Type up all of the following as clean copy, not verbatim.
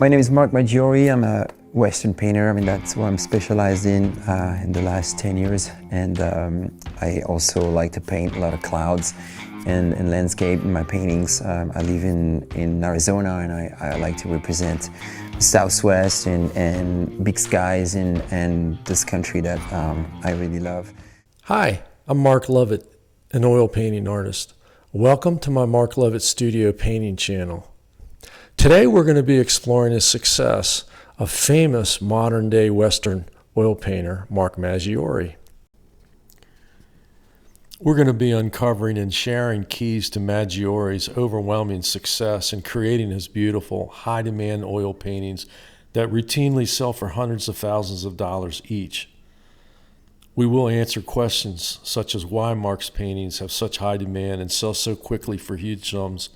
My name is Mark Maggiori. I'm a Western painter. I mean, that's what I'm specialized in the last 10 years. And I also like to paint a lot of clouds and landscape in my paintings. I live in Arizona, and I like to represent the Southwest and big skies and this country that I really love. Hi, I'm Mark Lovett, an oil painting artist. Welcome to my Mark Lovett Studio painting channel. Today we're going to be exploring the success of famous modern-day Western oil painter Mark Maggiori. We're going to be uncovering and sharing keys to Maggiori's overwhelming success in creating his beautiful, high-demand oil paintings that routinely sell for hundreds of thousands of dollars each. We will answer questions such as why Mark's paintings have such high demand and sell so quickly for huge sums,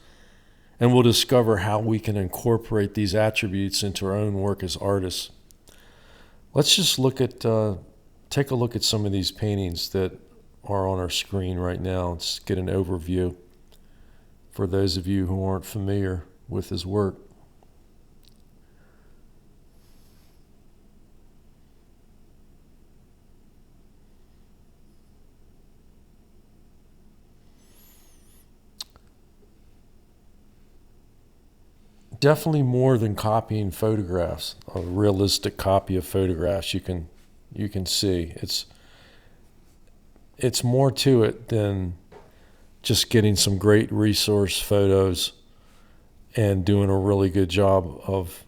and we'll discover how we can incorporate these attributes into our own work as artists. Let's just take a look at some of these paintings that are on our screen right now. Let's get an overview for those of you who aren't familiar with his work. Definitely more than copying photographs, a realistic copy of photographs. You can see it's more to it than just getting some great resource photos and doing a really good job of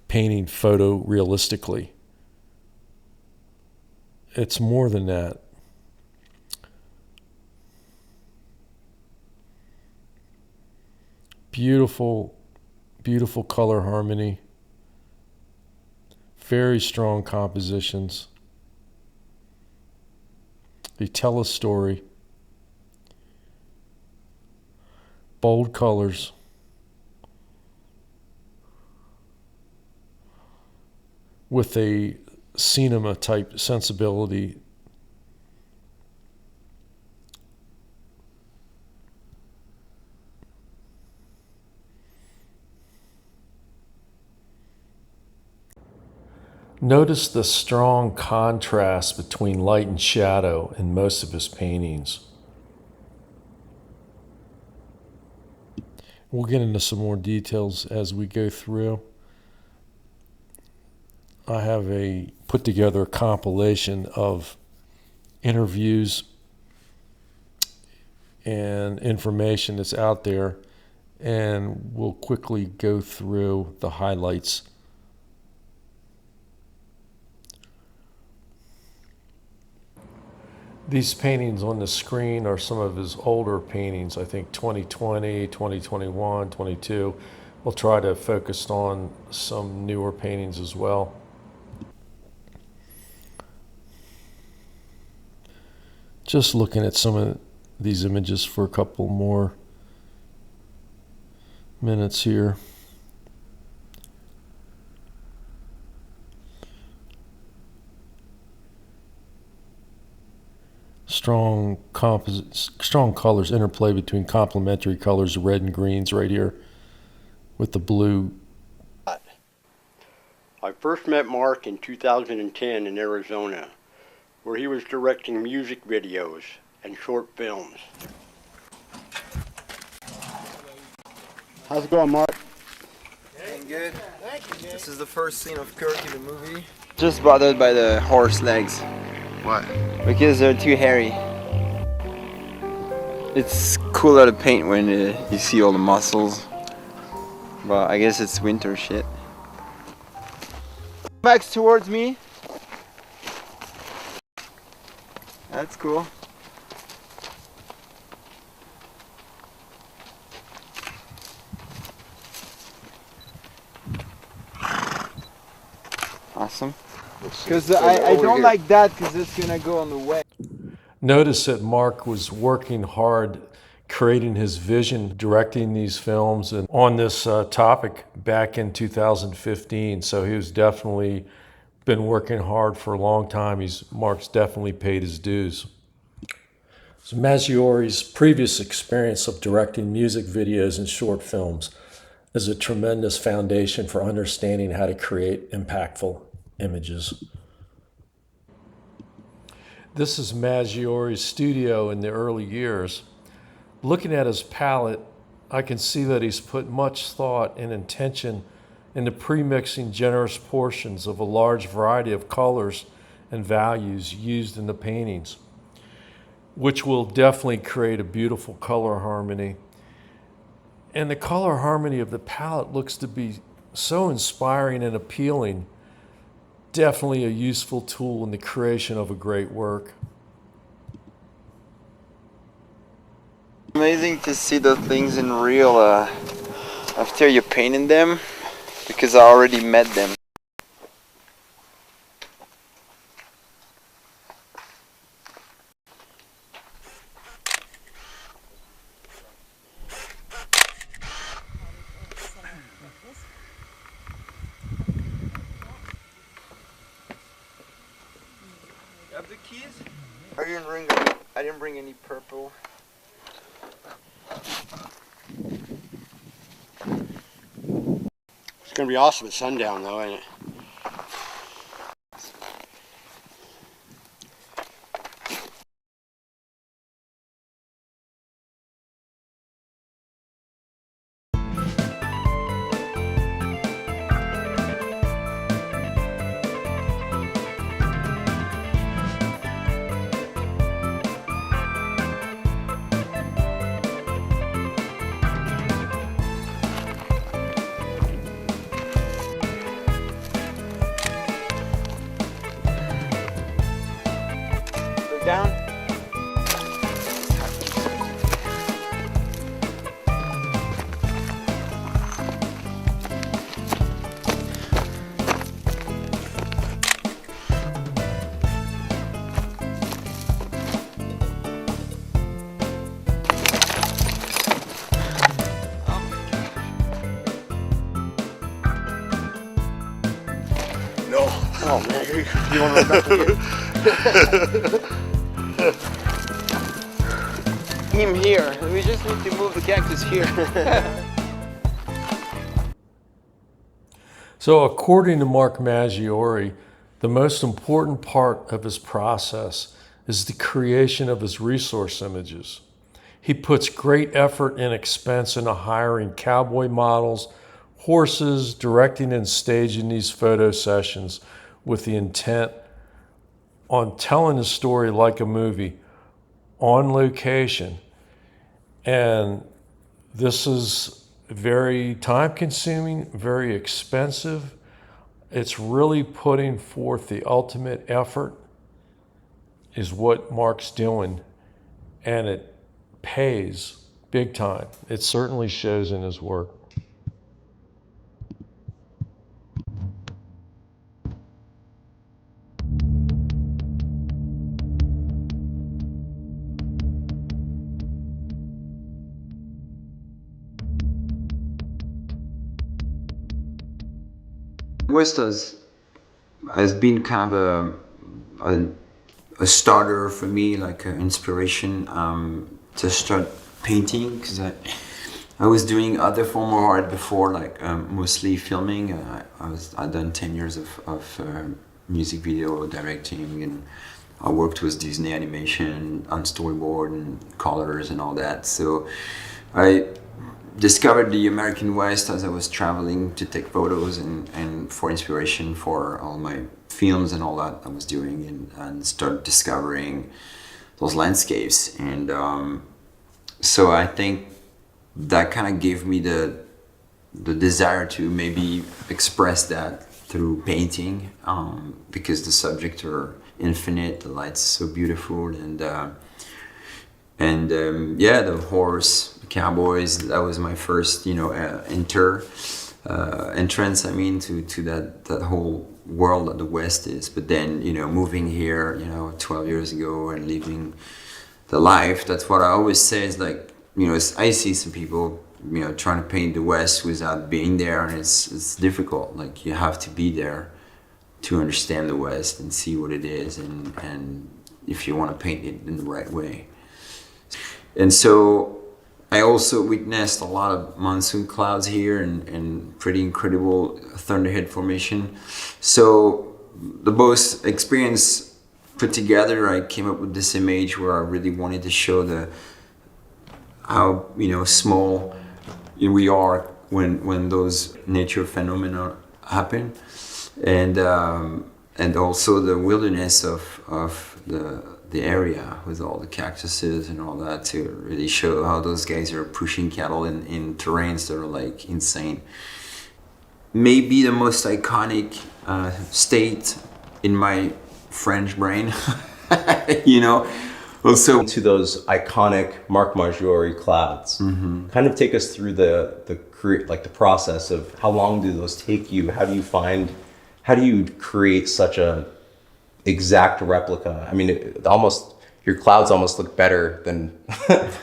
painting photorealistically. It's more than that. Beautiful, beautiful color harmony, very strong compositions. They tell a story, bold colors, with a cinema type sensibility. Notice the strong contrast between light and shadow in most of his paintings. We'll get into some more details as we go through. I have put together a compilation of interviews and information that's out there, and we'll quickly go through the highlights. These paintings on the screen are some of his older paintings, I think 2020, 2021, 22. We'll try to focus on some newer paintings as well. Just looking at some of these images for a couple more minutes here. Strong colors, interplay between complementary colors, red and greens right here with the blue. I first met Mark in 2010 in Arizona, where he was directing music videos and short films. How's it going, Mark? Doing good. This is the first scene of Kirk in the movie. Just bothered by the horse legs. Why? Because they're too hairy. It's cooler to paint when you see all the muscles. But I guess it's winter shit. Backs towards me. That's cool. Awesome. Because I don't like that because it's gonna go on the way. Notice that Mark was working hard, creating his vision, directing these films, and on this topic back in 2015. So he was definitely been working hard for a long time. Mark's definitely paid his dues. So Maggiori's previous experience of directing music videos and short films is a tremendous foundation for understanding how to create impactful images. This is Majiori's studio in the early years. Looking at his palette, I can see that he's put much thought and intention into pre-mixing generous portions of a large variety of colors and values used in the paintings, which will definitely create a beautiful color harmony. And the color harmony of the palette looks to be so inspiring and appealing. Definitely a useful tool in the creation of a great work. Amazing to see the things in real after you painted them, because I already met them. You have the keys? I didn't bring any purple. It's going to be awesome at sundown, though, ain't it? Down. No. Oh, man. You want to run back again? Him here. We just need to move the cactus here. So according to Mark Maggiori, the most important part of his process is the creation of his resource images. He puts great effort and expense into hiring cowboy models, horses, directing and staging these photo sessions with the intent on telling a story like a movie, on location. And this is very time consuming, very expensive. It's really putting forth the ultimate effort is what Mark's doing, and it pays big time. It certainly shows in his work. West has been kind of a starter for me, like an inspiration to start painting, because I was doing other form of art before, like mostly filming. I'd done 10 years of music video directing, and I worked with Disney animation on storyboard and colors and all that. So I discovered the American West as I was traveling to take photos and for inspiration for all my films and all that I was doing, and started discovering those landscapes. And so I think that kind of gave me the desire to maybe express that through painting, because the subjects are infinite, the light's so beautiful, and yeah, the horse, the cowboys, that was my first, entrance, to that whole world that the West is. But then, moving here, 12 years ago and living the life, that's what I always say is like, I see some people, trying to paint the West without being there, and it's difficult. Like, you have to be there to understand the West and see what it is, and if you want to paint it in the right way. And so I also witnessed a lot of monsoon clouds here and pretty incredible thunderhead formation. So the both experience put together, I came up with this image where I really wanted to show how small we are when those nature phenomena happen, and also the wilderness of the area with all the cactuses and all that, to really show how those guys are pushing cattle in terrains that are like insane. Maybe the most iconic state in my French brain, Also, to those iconic Mark Maggiori clouds. Kind of take us through the process of how long do those take you? How do you create such a exact replica? I mean, your clouds almost look better than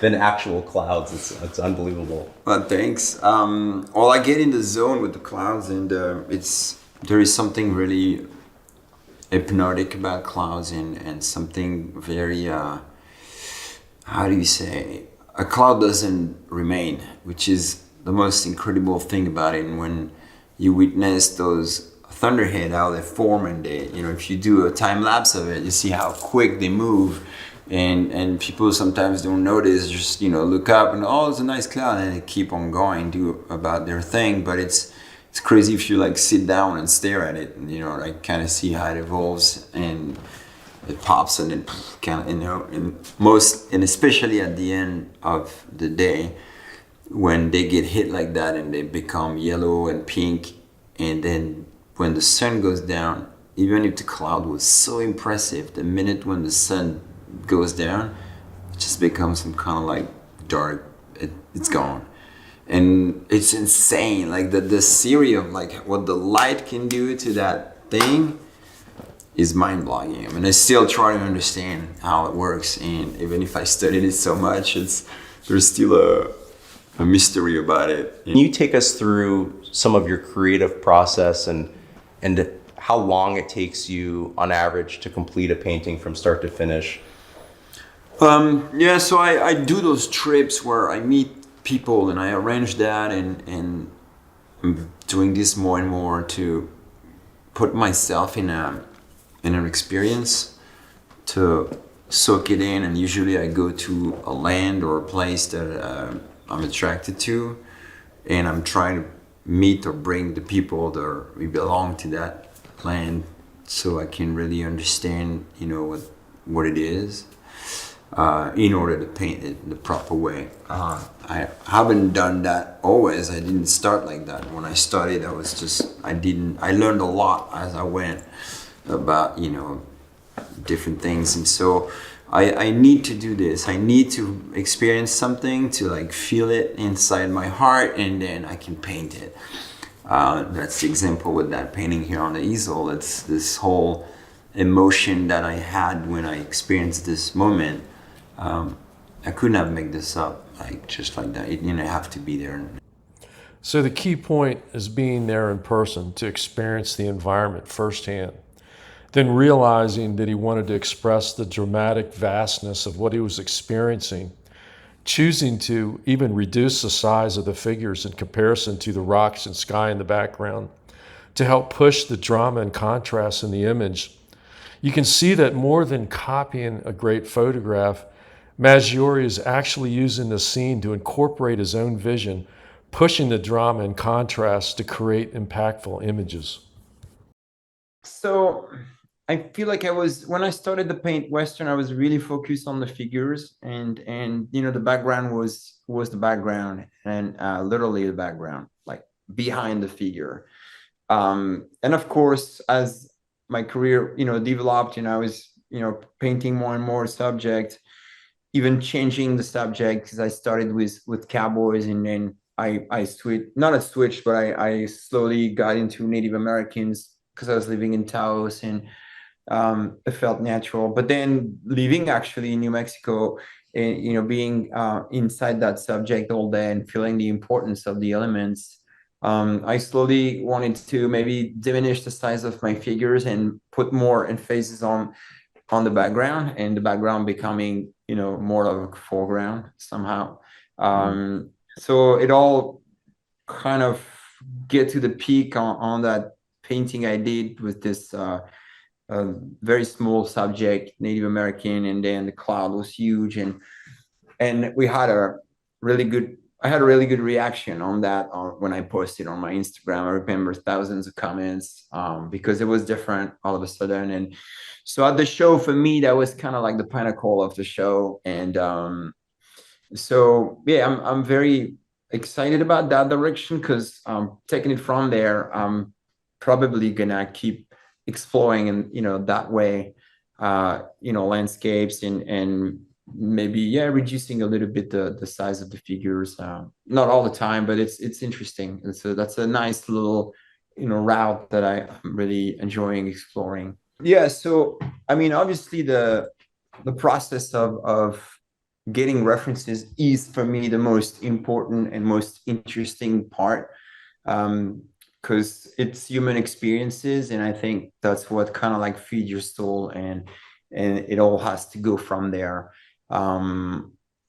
than actual clouds. It's unbelievable. well, thanks. Well, I get in the zone with the clouds, and there is something really hypnotic about clouds, and something very how do you say, a cloud doesn't remain, which is the most incredible thing about it. And when you witness those thunderhead, how they form, and if you do a time lapse of it, you see how quick they move, and people sometimes don't notice, just look up and, oh, it's a nice cloud, and they keep on going, do about their thing. But it's crazy if you like sit down and stare at it, and like kind of see how it evolves, and it pops, and then kind of and especially at the end of the day, when they get hit like that and they become yellow and pink, and then when the sun goes down, even if the cloud was so impressive, the minute when the sun goes down, it just becomes some kind of like dark, it's gone. And it's insane, like the theory of like what the light can do to that thing is mind-blowing. I mean, I still try to understand how it works, and even if I studied it so much, there's still a mystery about it. Can you take us through some of your creative process and how long it takes you on average to complete a painting from start to finish? Yeah, so I do those trips where I meet people and I arrange that, and I'm doing this more and more to put myself in an experience, to soak it in. And usually I go to a land or a place that I'm attracted to, and I'm trying to meet or bring the people that belong to that land, so I can really understand what it is, in order to paint it the proper way. I haven't done that always. I didn't start like that. When I started, I learned a lot as I went about different things, and so I need to do this. I need to experience something, to like feel it inside my heart, and then I can paint it. That's the example with that painting here on the easel. It's this whole emotion that I had when I experienced this moment. I could not make this up just like that. It have to be there. So the key point is being there in person to experience the environment firsthand, then realizing that he wanted to express the dramatic vastness of what he was experiencing, choosing to even reduce the size of the figures in comparison to the rocks and sky in the background to help push the drama and contrast in the image. You can see that more than copying a great photograph, Majiori is actually using the scene to incorporate his own vision, pushing the drama and contrast to create impactful images. So I feel like when I started to paint Western, I was really focused on the figures, and the background was the background, and literally the background, like behind the figure. And of course, as my career developed, I was painting more and more subject, even changing the subject, because I started with cowboys, and then I switched, but I slowly got into Native Americans because I was living in Taos, and it felt natural. But then living actually in New Mexico, and being inside that subject all day and feeling the importance of the elements, I slowly wanted to maybe diminish the size of my figures and put more emphasis on the background, and the background becoming more of a foreground somehow. So it all kind of get to the peak on that painting I did with this very small subject, Native American, and then the cloud was huge, and we had a really good. I had a really good reaction on that when I posted on my Instagram. I remember thousands of comments because it was different all of a sudden. And so at the show, for me, that was kind of like the pinnacle of the show. And so yeah, I'm very excited about that direction because taking it from there, I'm probably gonna keep exploring and that way, landscapes and maybe reducing a little bit the size of the figures, not all the time, but it's interesting, and so that's a nice little route that I'm really enjoying exploring. So I mean, obviously the process of getting references is for me the most important and most interesting part, because it's human experiences, and I think that's what kind of like feed your soul, and it all has to go from there.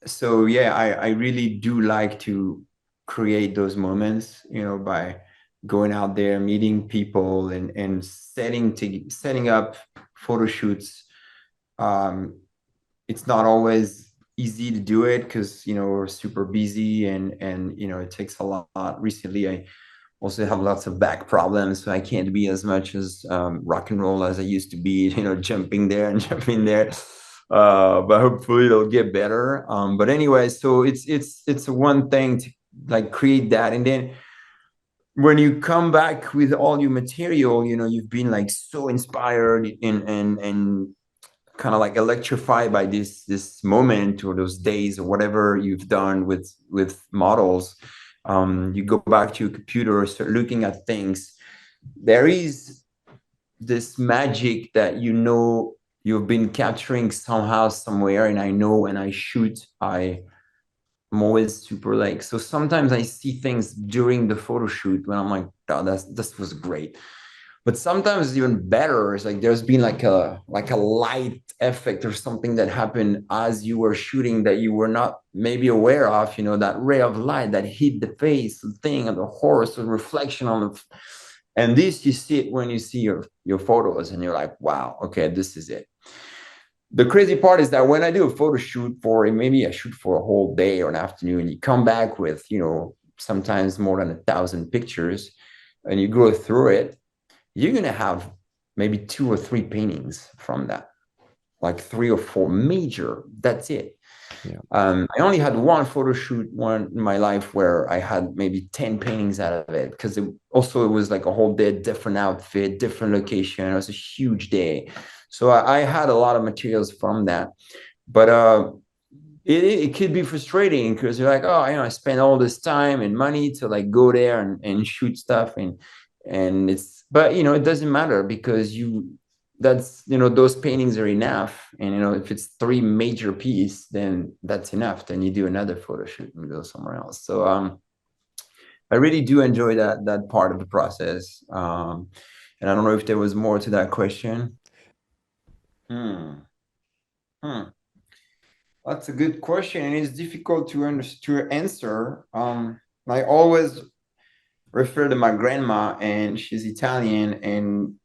So yeah, I really do like to create those moments, by going out there, meeting people, and setting up photo shoots. It's not always easy to do it because we're super busy, and it takes a lot. Recently, I also have lots of back problems, so I can't be as much as rock and roll as I used to be, jumping there and jumping there. But hopefully it'll get better. But anyway, so it's one thing to like create that, and then when you come back with all your material, you've been like so inspired and kind of like electrified by this moment or those days or whatever you've done with models. You go back to your computer, start looking at things. There is this magic that you've been capturing somehow, somewhere, and I know when I shoot, I'm always super like, so sometimes I see things during the photo shoot when I'm like, oh, this was great. But sometimes it's even better. It's like there's been like a light effect or something that happened as you were shooting that you were not maybe aware of, that ray of light that hit the face, the thing, and the horse, the reflection on the. And this, you see it when you see your photos, and you're like, wow, okay, this is it. The crazy part is that when I do a photo shoot maybe I shoot for a whole day or an afternoon, you come back with, sometimes more than 1,000 pictures, and you go through it, you're going to have maybe 2 or 3 paintings from that, like 3 or 4 major. That's it. Yeah. I only had one photo shoot in my life where I had maybe 10 paintings out of it, because it was like a whole day, different outfit, different location. It was a huge day. So I had a lot of materials from that. But it could be frustrating because you're like, oh, I spent all this time and money to like go there and shoot stuff. And it's, but it doesn't matter because those paintings are enough. And if it's 3 major pieces, then that's enough. Then you do another photo shoot and go somewhere else. So I really do enjoy that part of the process. And I don't know if there was more to that question. That's a good question, and it's difficult to answer. I always refer to my grandma, and she's Italian, and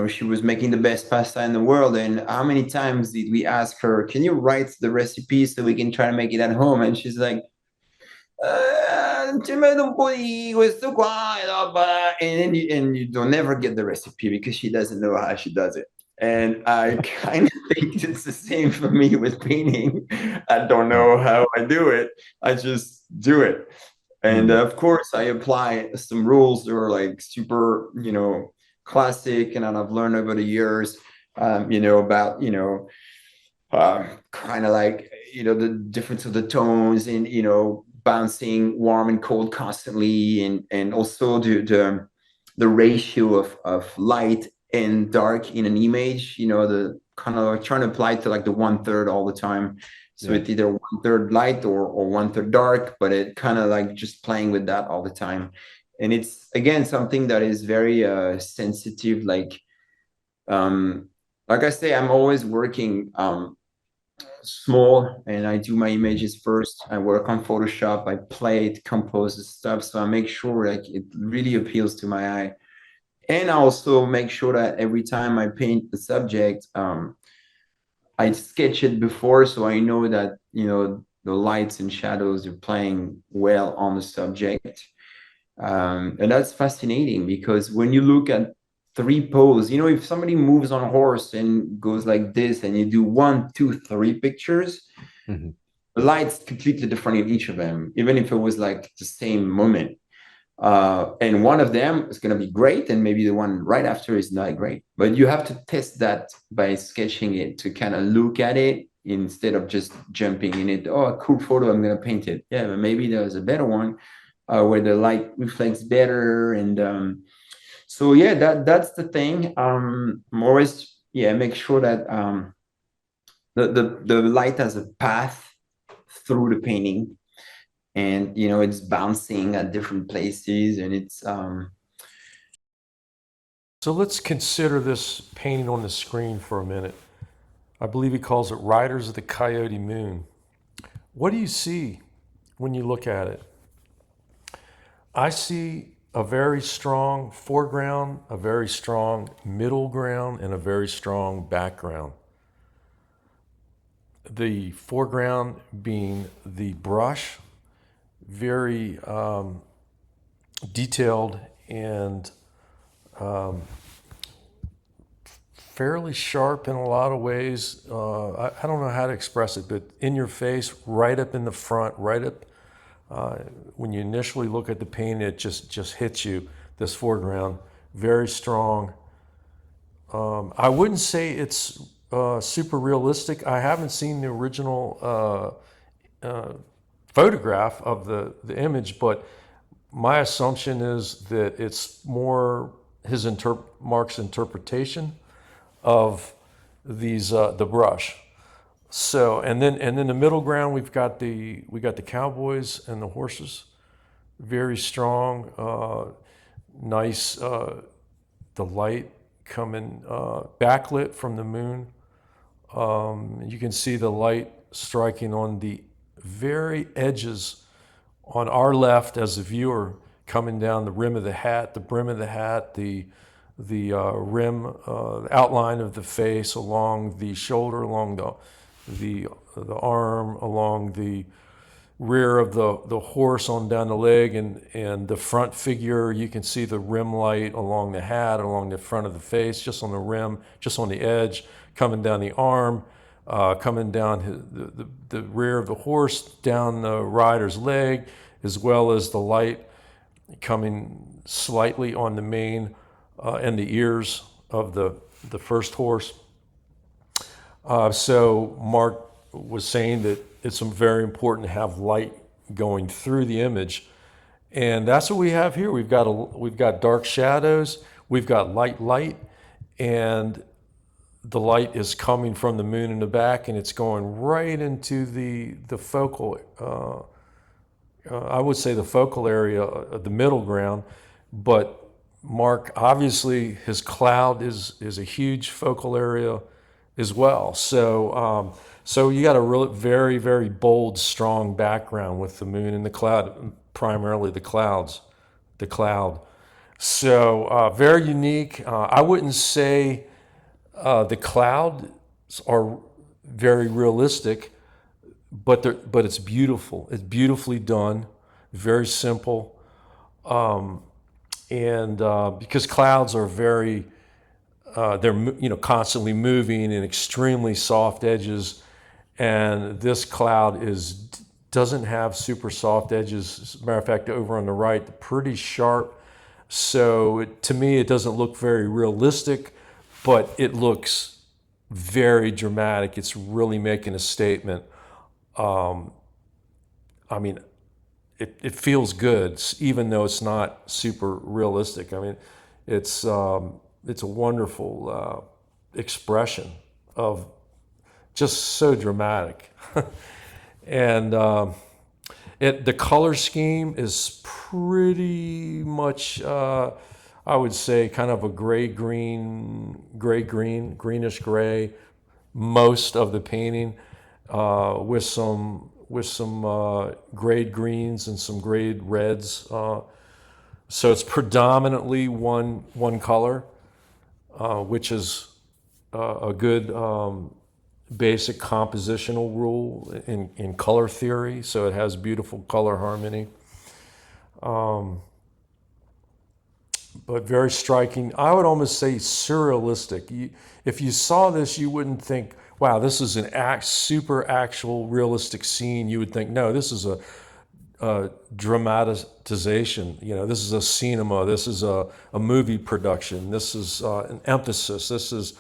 she was making the best pasta in the world. And how many times did we ask her, can you write the recipe so we can try to make it at home? And she's like, ci metto un po' di questo qua, and you don't never get the recipe because she doesn't know how she does it. And I kind of think it's the same for me with painting. I don't know how I do it. I just do it. And of course, I apply some rules that are like super, classic, and I've learned over the years, about, kind of like, the difference of the tones, and, bouncing warm and cold constantly, and also the ratio of light and dark in an image, the kind of like trying to apply to like the 1/3 all the time. So it's either 1/3 light or 1/3 dark, but it kind of like just playing with that all the time. And it's, again, something that is very sensitive. Like I say, I'm always working small, and I do my images first. I work on Photoshop, I play it, compose the stuff, so I make sure like it really appeals to my eye. And I also make sure that every time I paint the subject, I sketch it before, so I know that, you know, the lights and shadows are playing well on the subject. And that's fascinating because when you look at three poses, you know, if somebody moves on a horse and goes like this, and you do 1, 2, 3 pictures, Mm-hmm. the light's completely different in each of them, even if it was like the same moment. And one of them is going to be great, and maybe the one right after is not great. But you have to test that by sketching it to kind of look at it instead of just jumping in it. Oh, a cool photo, I'm going to paint it. Yeah, but maybe there's a better one where the light reflects better. And so, yeah, that's the thing. I'm always, yeah, make sure that the light has a path through the painting, and you know it's bouncing at different places, and it's So let's consider this painting on the screen for a minute. I believe he calls it Riders of the Coyote Moon. What do you see when you look at it? I see a very strong foreground, a very strong middle ground, and a very strong background. The foreground being the brush, very detailed and fairly sharp in a lot of ways. I don't know how to express it, but in your face, right up in the front, right up. When you initially look at the painting, it just hits you, this foreground, very strong. I wouldn't say it's super realistic. I haven't seen the original photograph of the image, but my assumption is that it's more Mark's interpretation of these the brush. So and then the middle ground, we got the cowboys and the horses, very strong, nice. The light coming backlit from the moon. You can see the light striking on the very edges on our left as a viewer, coming down the rim of the hat, the brim of the hat, the rim, outline of the face, along the shoulder, along the arm, along the rear of the horse, on down the leg, and the front figure. You can see the rim light along the hat, along the front of the face, just on the rim, just on the edge, coming down the arm, coming down the rear of the horse, down the rider's leg, as well as the light coming slightly on the mane and the ears of the first horse. So Mark was saying that it's very important to have light going through the image, and that's what we have here. We've got dark shadows, we've got light, and the light is coming from the moon in the back, and it's going right into the focal. I would say the focal area, the middle ground, but Mark, obviously his cloud is a huge focal area as well. So so you got a very, very bold, strong background with the moon and the cloud, primarily the cloud. So very unique. I wouldn't say the clouds are very realistic, but it's beautiful. It's beautifully done, very simple, and because clouds are very they're constantly moving and extremely soft edges, and this cloud doesn't have super soft edges. As a matter of fact, over on the right, pretty sharp. So to me, it doesn't look very realistic, but it looks very dramatic. It's really making a statement. I mean, it feels good, even though it's not super realistic. I mean, it's a wonderful expression of just so dramatic. And the color scheme is pretty much, I would say, kind of a greenish gray, most of the painting. with some grade greens and some grade reds. So it's predominantly one color, which is a good basic compositional rule in color theory. So it has beautiful color harmony. But very striking. I would almost say surrealistic. If you saw this, you wouldn't think, wow, this is an super actual realistic scene. You would think, no, this is a dramatization. You know, this is a cinema. This is a movie production. This is an emphasis. This is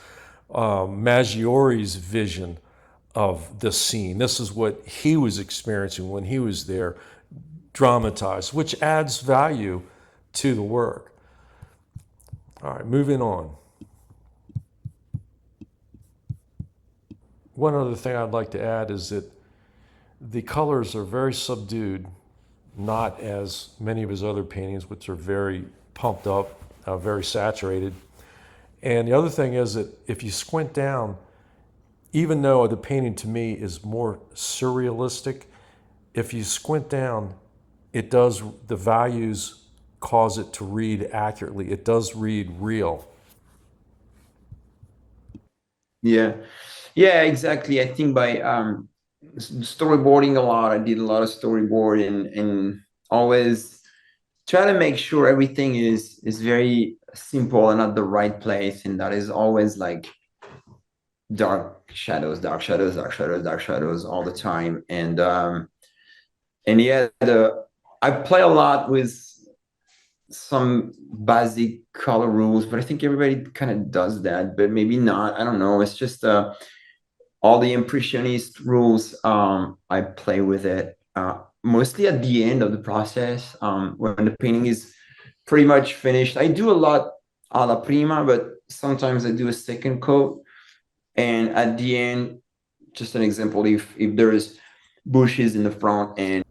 Majiori's vision of the scene. This is what he was experiencing when he was there, dramatized, which adds value to the work. All right, moving on. One other thing I'd like to add is that the colors are very subdued, not as many of his other paintings, which are very pumped up, very saturated. And the other thing is that if you squint down, even though the painting to me is more surrealistic, if you squint down, the values cause it to read accurately. It does read real. Yeah, exactly. I think by storyboarding a lot, I did a lot of storyboarding and always try to make sure everything is very simple and at the right place, and that is always like dark shadows, dark shadows, dark shadows, dark shadows all the time. And yeah, I play a lot with some basic color rules, but I think everybody kind of does that, but maybe not. I don't know. It's just all the impressionist rules. I play with it mostly at the end of the process, when the painting is pretty much finished. I do a lot alla prima, but sometimes I do a second coat. And at the end, just an example, if there's bushes in the front and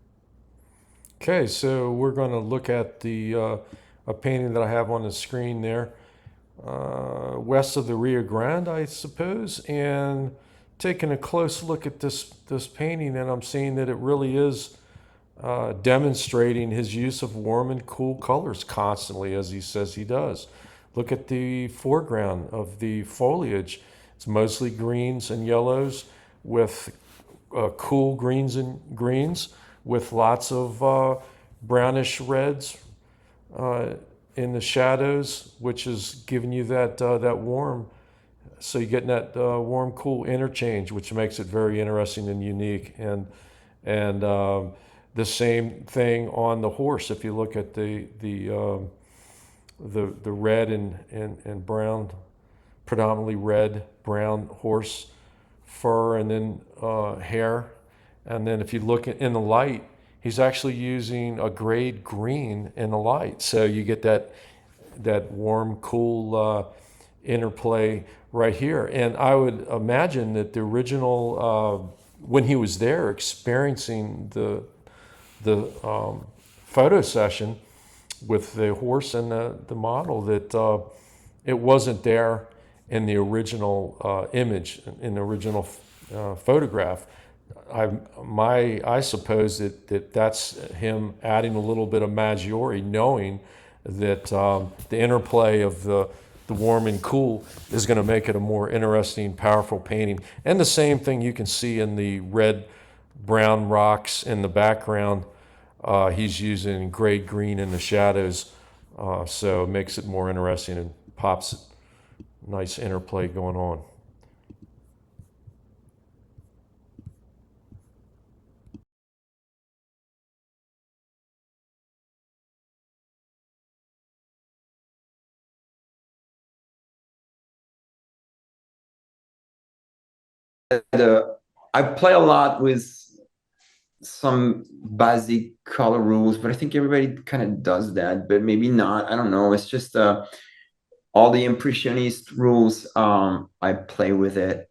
Okay, so we're going to look at a painting that I have on the screen there, west of the Rio Grande, I suppose, and taking a close look at this painting, and I'm seeing that it really is demonstrating his use of warm and cool colors constantly, as he says he does. Look at the foreground of the foliage. It's mostly greens and yellows with cool greens and greens, with lots of brownish reds in the shadows, which is giving you that warm. So you're getting that warm, cool interchange, which makes it very interesting and unique. And the same thing on the horse. If you look at the red and brown, predominantly red, brown horse fur, and then hair. And then if you look in the light, he's actually using a grade green in the light. So you get that warm, cool interplay right here. And I would imagine that the original, when he was there experiencing the photo session with the horse and the model, that it wasn't there in the original image, in the original photograph. I suppose that's him adding a little bit of Majiori, knowing that the interplay of the warm and cool is going to make it a more interesting, powerful painting. And the same thing you can see in the red-brown rocks in the background. He's using grade green in the shadows, so it makes it more interesting and pops it. Nice interplay going on. I play a lot with some basic color rules, but I think everybody kind of does that, but maybe not. I don't know. It's just all the impressionist rules. I play with it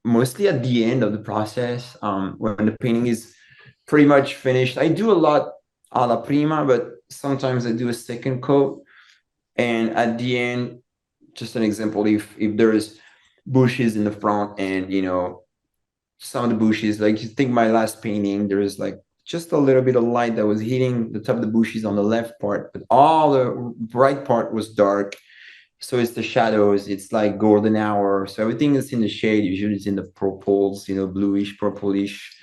mostly at the end of the process, when the painting is pretty much finished. I do a lot alla prima, but sometimes I do a second coat. And at the end, just an example, if there's bushes in the front and some of the bushes. Like you think my last painting, there is like just a little bit of light that was hitting the top of the bushes on the left part, but all the right part was dark. So it's the shadows, it's like golden hour. So everything that's in the shade usually is in the purples, bluish, purplish.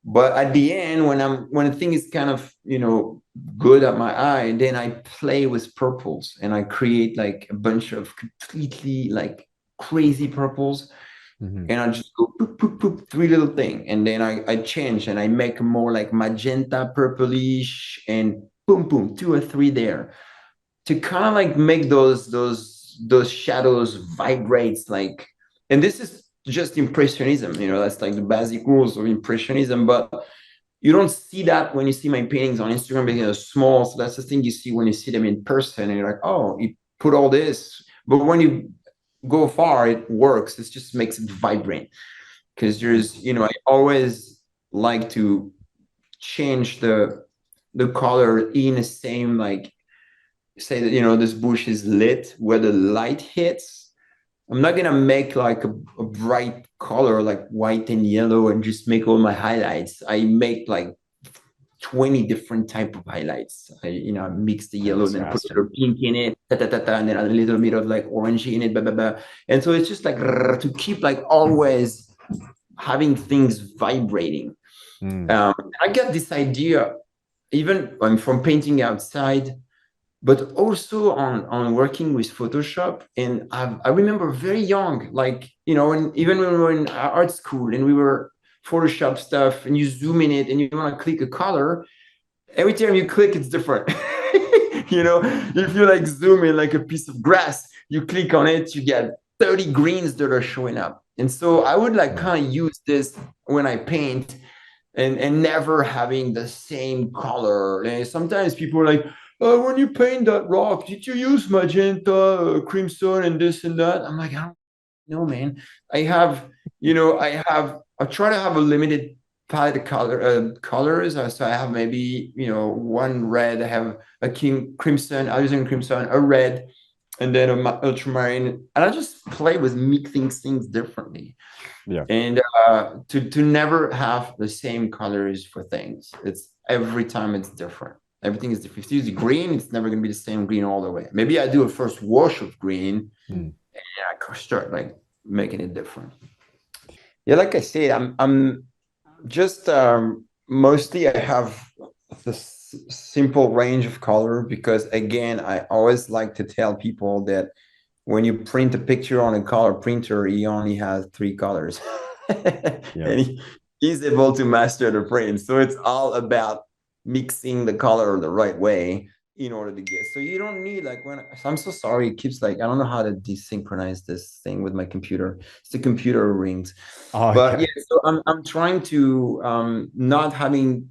But at the end, when a thing is kind of, good at my eye, then I play with purples and I create like a bunch of completely like crazy purples. And I just go poop, poop, poop, three little thing. And then I change and I make more like magenta, purplish, and boom, boom, two or three there to kind of like make those shadows vibrate like. And this is just impressionism, that's like the basic rules of impressionism, but you don't see that when you see my paintings on Instagram because they're small. So that's the thing you see when you see them in person and you're like, oh, you put all this. But when you go far, it works. It just makes it vibrant because there's, I always like to change the color in the same, like say that, this bush is lit where the light hits. I'm not gonna make like a bright color like white and yellow and just make all my highlights. I make like 20 different type of highlights. I mix the yellow, then put a little pink in it, and then a little bit of like orange in it, blah, blah, blah. And so it's just like to keep like always having things vibrating. I got this idea even from painting outside, but also on working with Photoshop. And I remember very young, like, even when we were in art school and we were Photoshop stuff and you zoom in it and you want to click a color, every time you click, it's different. If you like zoom in like a piece of grass, you click on it, you get 30 greens that are showing up. And so I would like kind of use this when I paint and never having the same color. And sometimes people are like, when you paint that rock, did you use magenta, crimson, and this and that? I'm like, I don't know, man. I try to have a limited palette of colors. So I have maybe, one red, I have a crimson, I'm using crimson, a red, and then a ultramarine. And I just play with mixing things differently. Yeah. And to never have the same colors for things. It's every time it's different. Everything is different. If you use green, it's never going to be the same green all the way. Maybe I do a first wash of green and I start like making it different. Yeah, like I said, I'm just mostly I have this simple range of color because again, I always like to tell people that when you print a picture on a color printer, he only has 3 colors. And he's able to master the print. So it's all about mixing the color the right way in order to get. So you don't need like I'm so sorry. It keeps like, I don't know how to desynchronize this thing with my computer. It's the computer rings. Oh, but okay. yeah, so I'm trying to not having,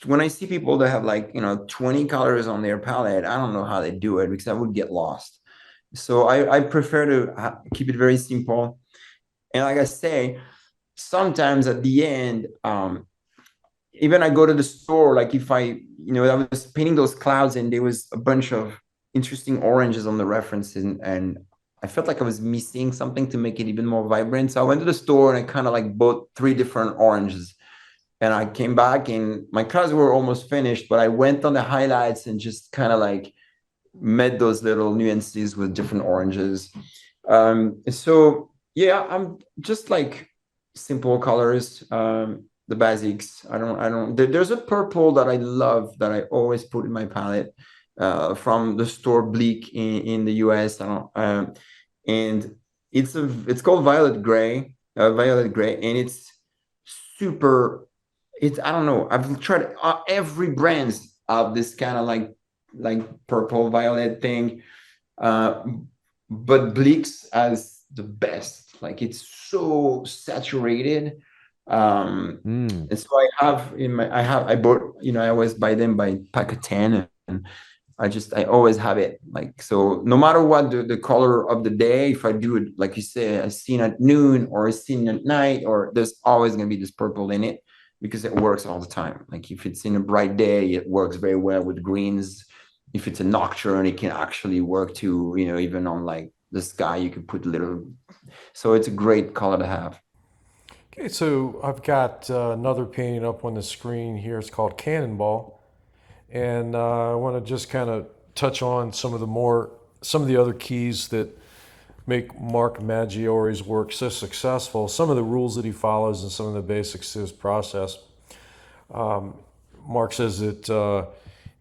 when I see people that have like, 20 colors on their palette, I don't know how they do it because I would get lost. So I prefer to keep it very simple. And like I say, sometimes at the end, even I go to the store, like if I was painting those clouds and there was a bunch of interesting oranges on the references and I felt like I was missing something to make it even more vibrant. So I went to the store and I kind of like bought 3 different oranges. And I came back and my clouds were almost finished, but I went on the highlights and just kind of like made those little nuances with different oranges. So yeah, I'm just like simple colors, the basics. There's a purple that I love that I always put in my palette from the store Bleak in the US. And it's called violet gray, and it's super. I don't know. I've tried every brand of this kind of like purple violet thing, but Bleak's has the best. Like it's so saturated. And so I bought, I always buy them by pack of 10 and I always have it. Like, so no matter what the color of the day, if I do it, like you say, I seen at noon or I seen at night, or there's always going to be this purple in it because it works all the time. Like if it's in a bright day, it works very well with greens. If it's a nocturne, it can actually work too, even on like the sky, you can put little, so it's a great color to have. Okay, so I've got another painting up on the screen here. It's called Cannonball, and I want to just kind of touch on some of the other keys that make Mark Maggiori's work so successful. Some of the rules that he follows and some of the basics to his process. Mark says that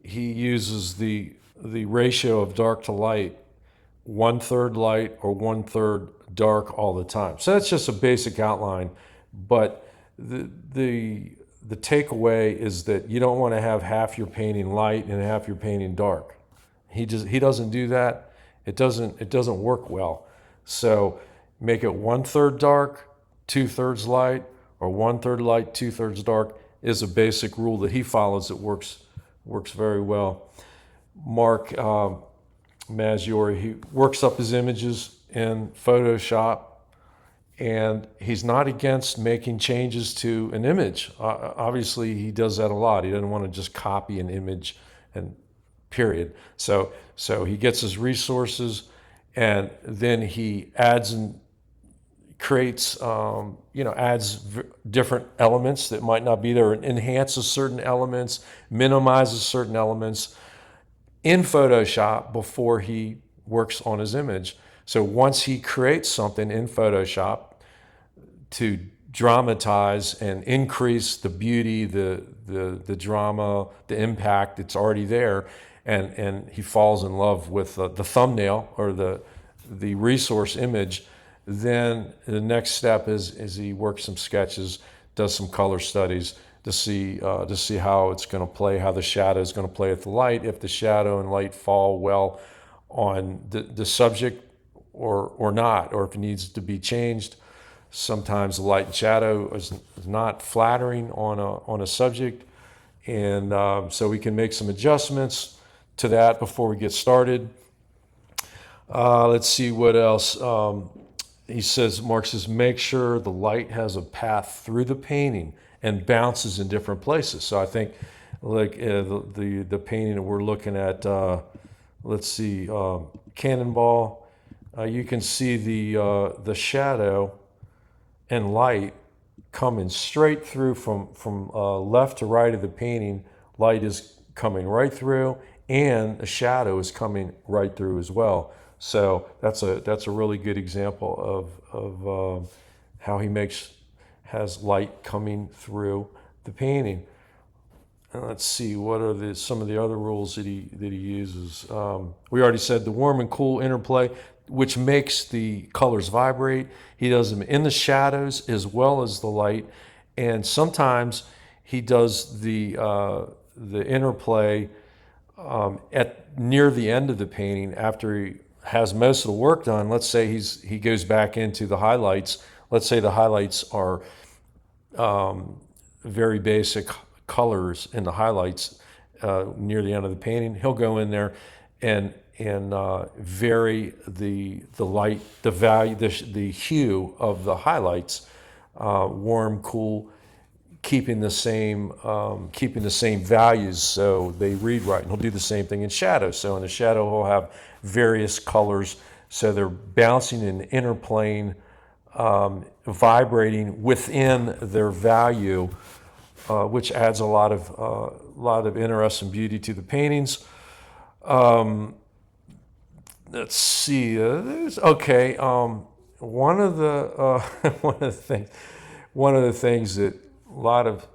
he uses the ratio of dark to light, 1/3 light or 1/3 dark all the time. So that's just a basic outline, but the takeaway is that you don't want to have half your painting light and half your painting dark. He doesn't do that. It doesn't work well. So make it 1/3 dark, 2/3 light, or 1/3 light, 2/3 dark is a basic rule that he follows. It works very well. Mark Maggiori, he works up his images in Photoshop, and he's not against making changes to an image. Obviously, he does that a lot. He doesn't want to just copy an image and period. So he gets his resources, and then he adds and creates, adds different elements that might not be there, and enhances certain elements, minimizes certain elements in Photoshop before he works on his image. So once he creates something in Photoshop to dramatize and increase the beauty, the drama, the impact that's already there, and he falls in love with the thumbnail or the resource image, then the next step is he works some sketches, does some color studies to see how it's going to play, how the shadow is going to play with the light, if the shadow and light fall well on the subject or not, or if it needs to be changed. Sometimes the light and shadow is not flattering on a subject, and so we can make some adjustments to that before we get started. Let's see what else. Mark says, make sure the light has a path through the painting and bounces in different places. So I think, like the painting that we're looking at, let's see, Cannonball. You can see the shadow and light coming straight through from left to right of the painting. Light is coming right through, and the shadow is coming right through as well. So that's a really good example of how he has light coming through the painting. And let's see, what are some of the other rules that he uses? We already said the warm and cool interplay, which makes the colors vibrate. He does them in the shadows as well as the light, and sometimes he does the interplay at near the end of the painting after he has most of the work done. Let's say he goes back into the highlights. Let's say the highlights are very basic colors in the highlights near the end of the painting. He'll go in there and vary the light, the value, the hue of the highlights, warm, cool, keeping the same values so they read right. And he'll do the same thing in shadow. So in the shadow, he'll have various colors, so they're bouncing and interplaying, vibrating within their value, which adds a lot of interest and beauty to the paintings. Let's see. Okay. One of the things that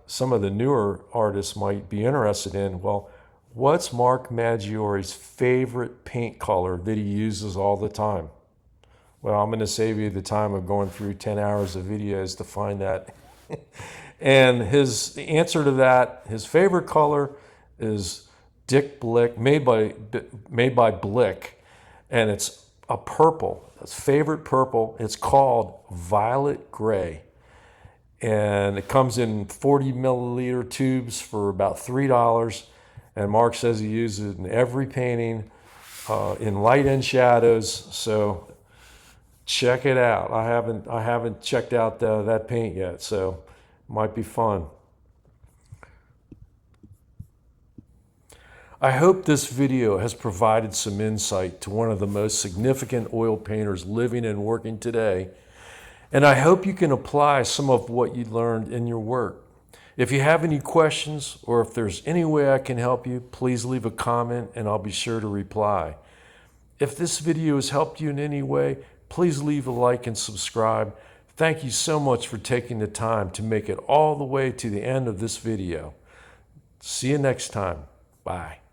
some of the newer artists might be interested in. Well, what's Mark Maggiori's favorite paint color that he uses all the time? Well, I'm going to save you the time of going through 10 hours of videos to find that. And his answer to that, his favorite color is Dick Blick, made by Blick, and it's a purple. His favorite purple. It's called Violet Gray, and it comes in 40 milliliter tubes for about $3. And Mark says he uses it in every painting, in light and shadows. So check it out. I haven't checked out that paint yet, so might be fun. I hope this video has provided some insight to one of the most significant oil painters living and working today, And I hope you can apply some of what you learned in your work. If you have any questions or if there's any way I can help you, please leave a comment and I'll be sure to reply. If this video has helped you in any way, please leave a like and subscribe. Thank you so much for taking the time to make it all the way to the end of this video. See you next time. Bye.